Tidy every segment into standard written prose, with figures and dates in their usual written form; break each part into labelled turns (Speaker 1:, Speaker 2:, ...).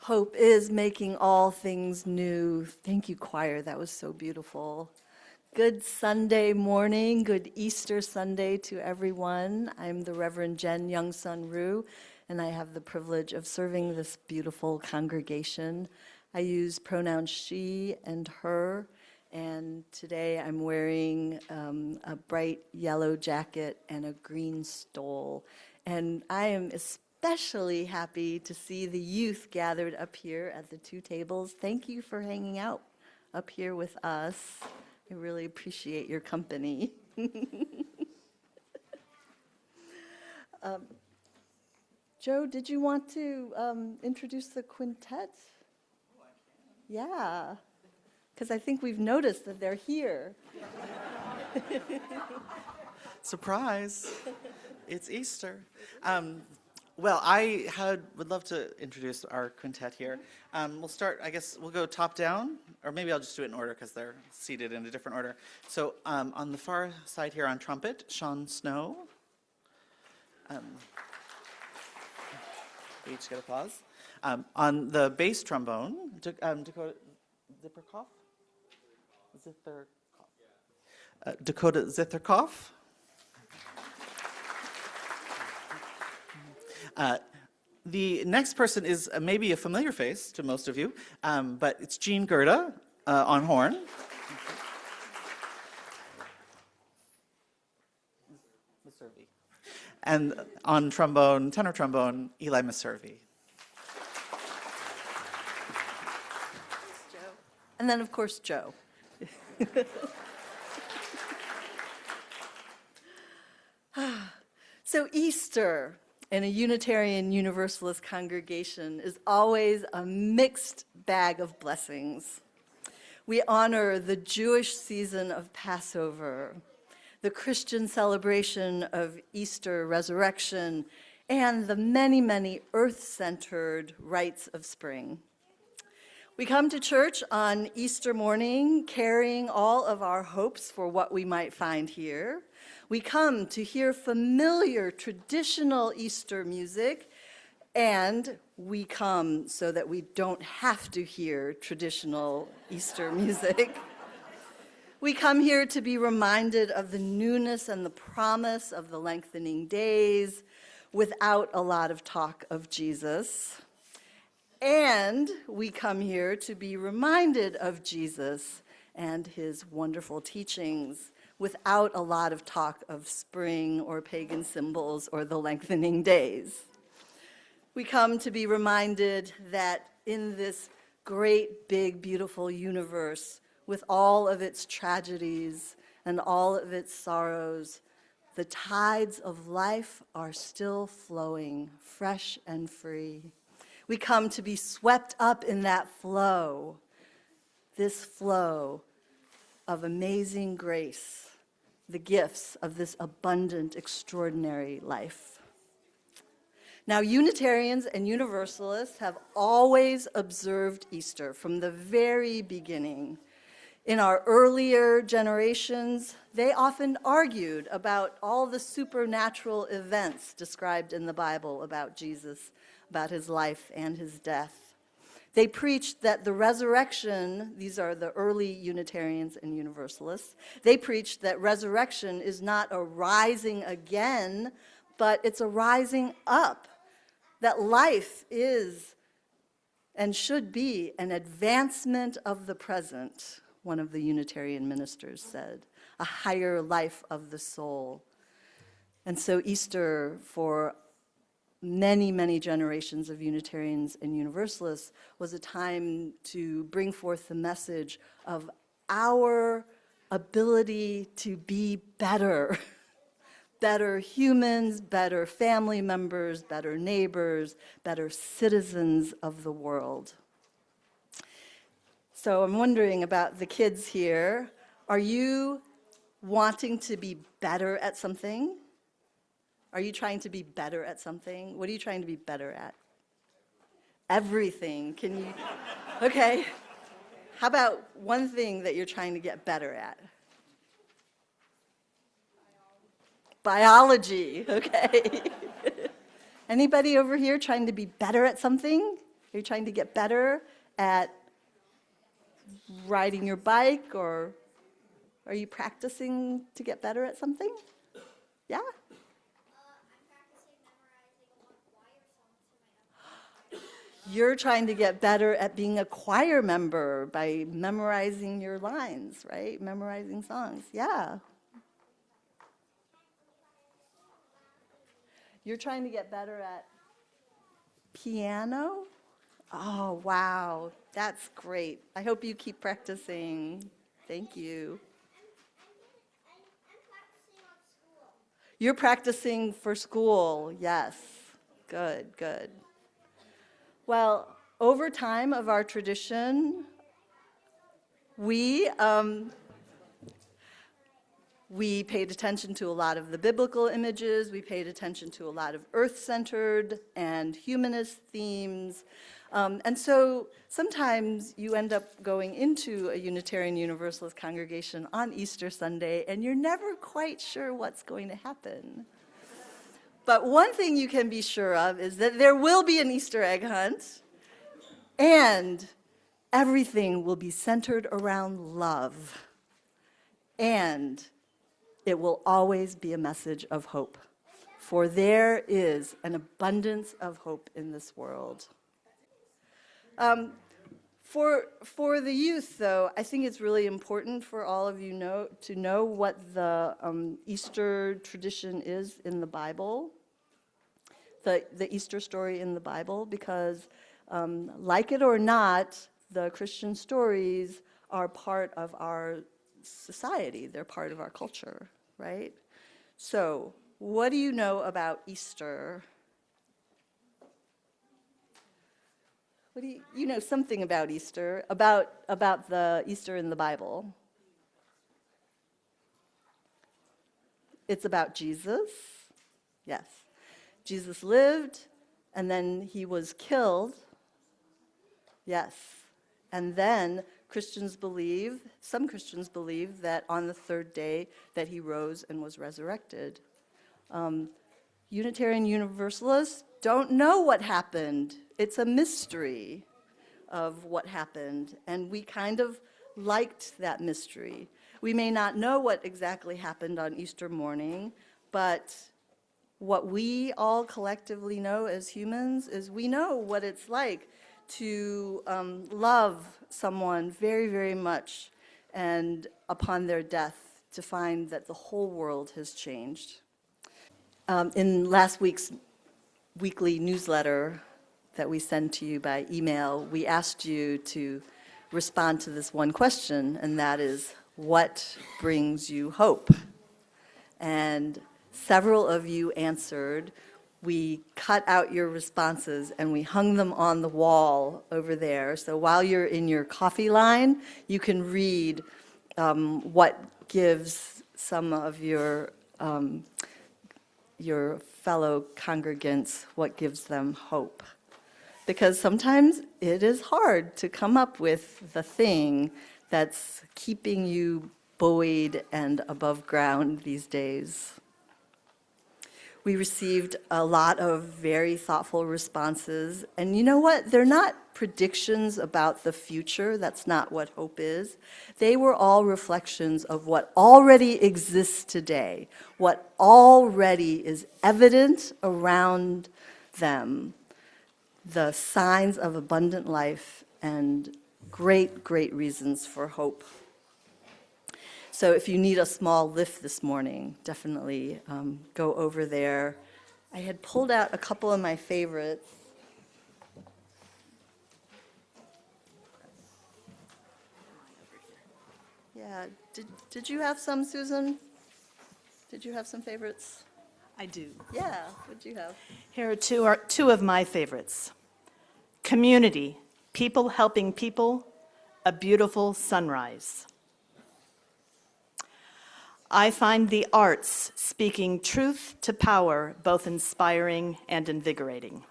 Speaker 1: Hope is making all things new. Thank you, choir. That was so beautiful. Good Sunday morning, good Easter Sunday to everyone. I'm the Reverend Jen Youngsun, and I have the privilege of serving this beautiful congregation. I use pronouns she and her, and today I'm wearing a bright yellow jacket and a green stole. And I am especially happy to see the youth gathered up here at the two tables. Thank you for hanging out up here with us. I really appreciate your company. Joe, did you want to introduce the quintet? Oh, I can. Yeah, because I think we've noticed that they're here.
Speaker 2: Surprise! It's Easter. Well, I would love to introduce our quintet here. We'll start, I guess, we'll go top down, or maybe I'll just do it in order because they're seated in a different order. So on the far side here on trumpet, Sean Snow. We each get applause. On the bass trombone, Dakota Zitherkoff? Dakota Zitherkoff. The next person is maybe a familiar face to most of you, but it's Eugene on horn. And on trombone, tenor trombone, Eli Maservi.
Speaker 1: And then, of course, Joe. So Easter in a Unitarian Universalist congregation is always a mixed bag of blessings. We honor the Jewish season of Passover, the Christian celebration of Easter resurrection, and the many, many earth-centered rites of spring. We come to church on Easter morning carrying all of our hopes for what we might find here. We come to hear familiar traditional Easter music, and we come so that we don't have to hear traditional Easter music. We come here to be reminded of the newness and the promise of the lengthening days without a lot of talk of Jesus. And we come here to be reminded of Jesus and his wonderful teachings without a lot of talk of spring or pagan symbols or the lengthening days. We come to be reminded that in this great, big, beautiful universe, with all of its tragedies and all of its sorrows, the tides of life are still flowing, fresh and free. We come to be swept up in that flow, this flow of amazing grace, the gifts of this abundant, extraordinary life. Now, Unitarians and Universalists have always observed Easter from the very beginning. In our earlier generations, they often argued about all the supernatural events described in the Bible about Jesus, about his life and his death. They preached that the resurrection, these are the early Unitarians and Universalists, they preached that resurrection is not a rising again, but it's a rising up, that life is and should be an advancement of the present. One of the Unitarian ministers said, a higher life of the soul. And so Easter, for many, many generations of Unitarians and Universalists, was a time to bring forth the message of our ability to be better. Better humans, better family members, better neighbors, better citizens of the world. So I'm wondering about the kids here. Are you wanting to be better at something? Are you trying to be better at something? What are you trying to be better at? Everything. Can you? Okay. How about one thing that you're trying to get better at? Biology. Okay. Anybody over here trying to be better at something? Are you trying to get better at riding your bike, or are you practicing to get better at something? Yeah? You're trying to get better at being a choir member by memorizing your lines, right? Memorizing songs. Yeah. You're trying to get better at piano? Oh, wow. That's great. I hope you keep practicing. Thank you. You're practicing for school. Yes. Good, good. Well, over time of our tradition, we paid attention to a lot of the biblical images. We paid attention to a lot of earth-centered and humanist themes. And so sometimes you end up going into a Unitarian Universalist congregation on Easter Sunday, and you're never quite sure what's going to happen. But one thing you can be sure of is that there will be an Easter egg hunt, and everything will be centered around love. And it will always be a message of hope, for there is an abundance of hope in this world. For the youth, though, I think it's really important for all of you to know what the Easter tradition is in the Bible, the Easter story in the Bible, because like it or not, the Christian stories are part of our society. They're part of our culture, right? So, what do you know about Easter? You know something about Easter, about the Easter in the Bible. It's about Jesus. Yes. Jesus lived, and then he was killed. Yes. And then some Christians believe that on the third day that he rose and was resurrected. Unitarian Universalists don't know what happened. It's a mystery of what happened, and we kind of liked that mystery. We may not know what exactly happened on Easter morning, but what we all collectively know as humans is we know what it's like to love someone very, very much, and upon their death to find that the whole world has changed. In last week's weekly newsletter that we send to you by email, we asked you to respond to this one question, and that is, what brings you hope? And several of you answered. We cut out your responses and we hung them on the wall over there. So while you're in your coffee line, you can read what gives some of your fellow congregants, what gives them hope. Because sometimes it is hard to come up with the thing that's keeping you buoyed and above ground these days. We received a lot of very thoughtful responses, and you know what? They're not predictions about the future. That's not what hope is. They were all reflections of what already exists today, what already is evident around them, the signs of abundant life and great, great reasons for hope. So if you need a small lift this morning, definitely go over there. I had pulled out a couple of my favorites. Yeah, did you have some, Susan? Did you have some favorites?
Speaker 3: I do.
Speaker 1: Yeah, what'd you have?
Speaker 3: Here are two of my favorites. Community, people helping people, a beautiful sunrise. I find the arts speaking truth to power both inspiring and invigorating.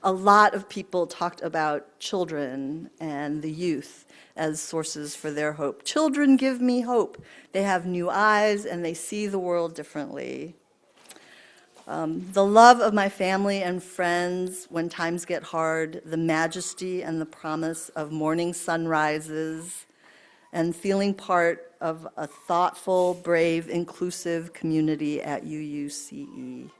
Speaker 1: A lot of people talked about children and the youth as sources for their hope. Children give me hope. They have new eyes and they see the world differently. The love of my family and friends when times get hard, the majesty and the promise of morning sunrises, and feeling part of a thoughtful, brave, inclusive community at UUCE.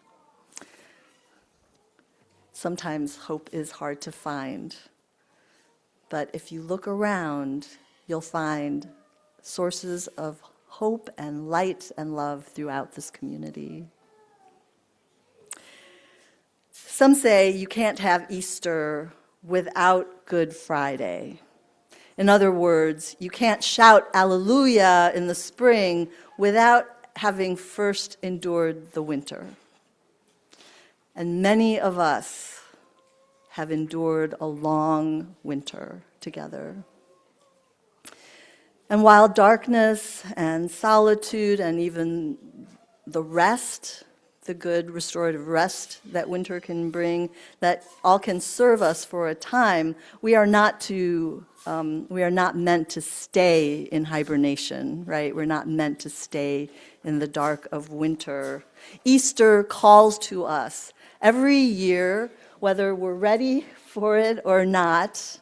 Speaker 1: Sometimes hope is hard to find, but if you look around, you'll find sources of hope and light and love throughout this community. Some say you can't have Easter without Good Friday. In other words, you can't shout Alleluia in the spring without having first endured the winter. And many of us have endured a long winter together. And while darkness and solitude and even the rest, the good restorative rest that winter can bring, that all can serve us for a time, we are not meant to stay in hibernation, right? We're not meant to stay in the dark of winter. Easter calls to us every year, whether we're ready for it or not.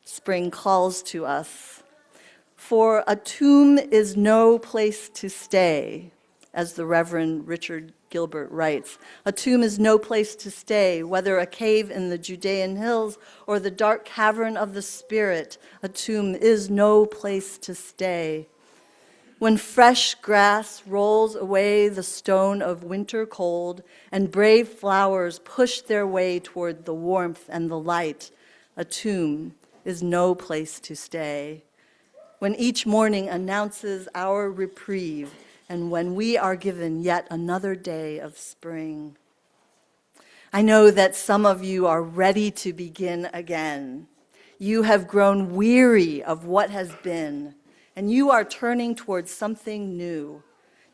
Speaker 1: Spring calls to us. For a tomb is no place to stay, as the Reverend Richard Gilbert writes. A tomb is no place to stay, whether a cave in the Judean hills or the dark cavern of the spirit. A tomb is no place to stay. When fresh grass rolls away the stone of winter cold and brave flowers push their way toward the warmth and the light, a tomb is no place to stay. When each morning announces our reprieve, and when we are given yet another day of spring. I know that some of you are ready to begin again. You have grown weary of what has been, and you are turning towards something new.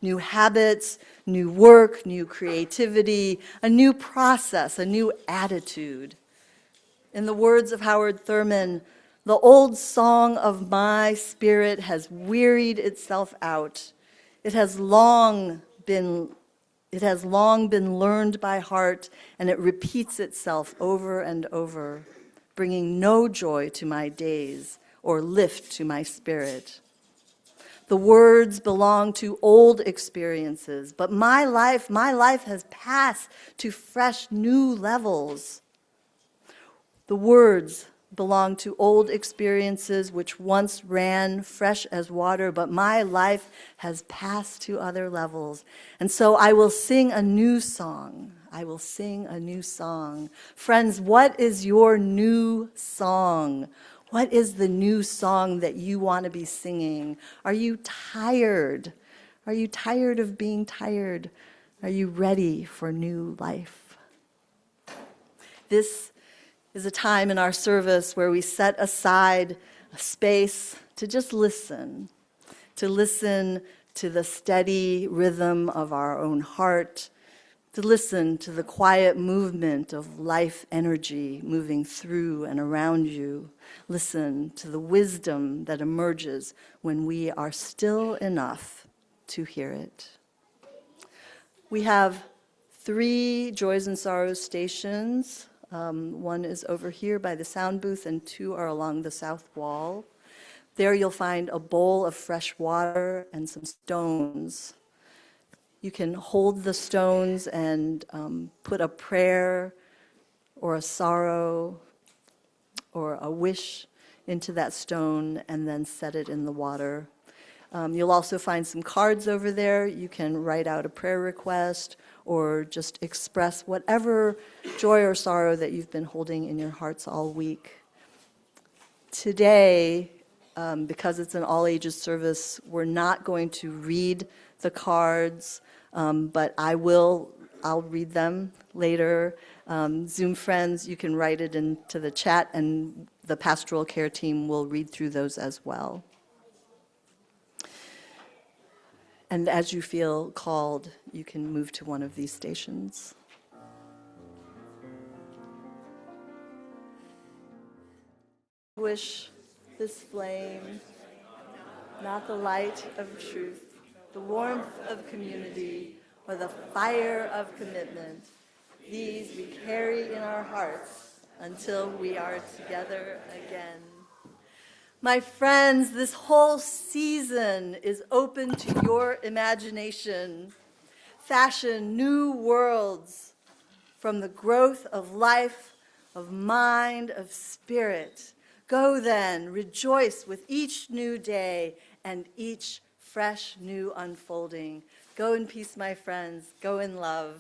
Speaker 1: New habits, new work, new creativity, a new process, a new attitude. In the words of Howard Thurman, the old song of my spirit has wearied itself out. It has long been learned by heart, and it repeats itself over and over, bringing no joy to my days or lift to my spirit. The words belong to old experiences, but my life has passed to fresh new levels. The words belong to old experiences which once ran fresh as water, but my life has passed to other levels. And so I will sing a new song. I will sing a new song. Friends, what is your new song? What is the new song that you want to be singing? Are you tired? Are you tired of being tired? Are you ready for new life? This is a time in our service where we set aside a space to just listen to the steady rhythm of our own heart, to listen to the quiet movement of life energy moving through and around you. Listen to the wisdom that emerges when we are still enough to hear it. We have 3 Joys and Sorrows stations. One is over here by the sound booth, and 2 are along the south wall. There you'll find a bowl of fresh water and some stones. You can hold the stones and put a prayer or a sorrow or a wish into that stone and then set it in the water. You'll also find some cards over there. You can write out a prayer request or just express whatever joy or sorrow that you've been holding in your hearts all week. Today, because it's an all-ages service, we're not going to read the cards, but I'll read them later. Zoom friends, you can write it into the chat, and the pastoral care team will read through those as well. And as you feel called, you can move to one of these stations. Wish this flame, not the light of truth, the warmth of community, or the fire of commitment. These we carry in our hearts until we are together again. My friends, this whole season is open to your imagination. Fashion new worlds from the growth of life, of mind, of spirit. Go then, rejoice with each new day and each fresh new unfolding. Go in peace, my friends. Go in love.